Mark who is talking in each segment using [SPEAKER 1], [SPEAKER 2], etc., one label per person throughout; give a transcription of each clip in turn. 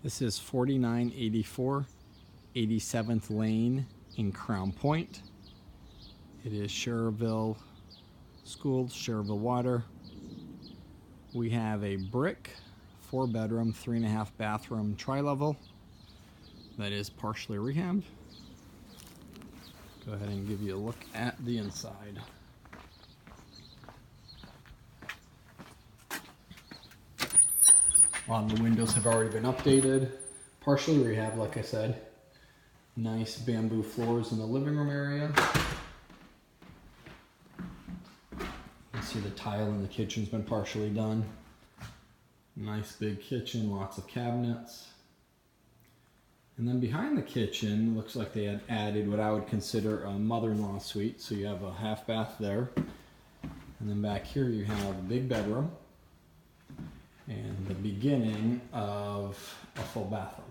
[SPEAKER 1] This is 4984 87th Lane in Crown Point. It is Schererville Schools, Schererville Water. We have a brick 4-bedroom, 3.5 bathroom tri-level that is partially rehabbed. Go ahead and give you a look at the inside. A lot of the windows have already been updated, partially rehabbed, like I said. Nice bamboo floors in the living room area. You see the tile in the kitchen's been partially done. Nice big kitchen, lots of cabinets. And then behind the kitchen, looks like they had added what I would consider a mother-in-law suite. So you have a half bath there. And then back here you have a big bedroom and the beginning of a full bathroom.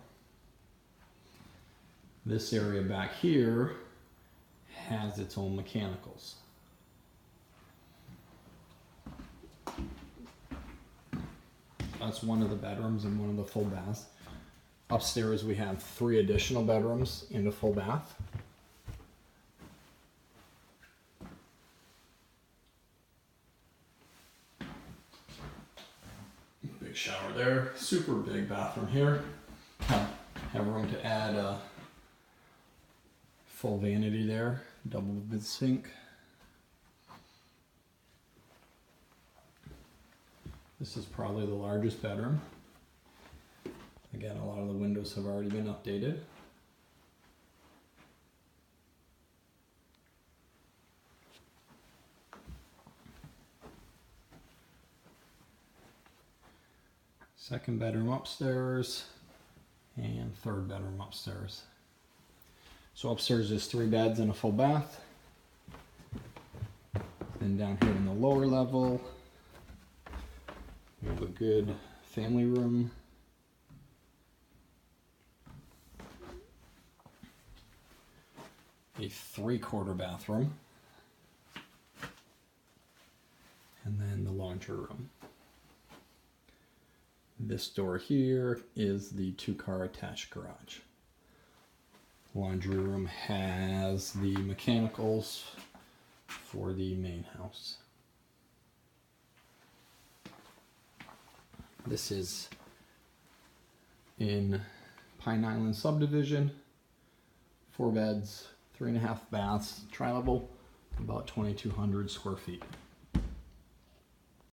[SPEAKER 1] This area back here has its own mechanicals. That's one of the bedrooms and one of the full baths. Upstairs we have 3 additional bedrooms and a full bath. Big shower there, super big bathroom here. Have room to add a full vanity there, double bed sink. This is probably the largest bedroom. Again, a lot of the windows have already been updated. Second bedroom upstairs and third bedroom upstairs. So upstairs is 3 beds and a full bath. Then down here in the lower level, we have a good family room. A 3/4 bathroom. And then the laundry room. This door here is the 2-car attached garage. Laundry room has the mechanicals for the main house. This is in Pine Island subdivision. 4 beds, 3.5 baths, tri-level, about 2,200 square feet.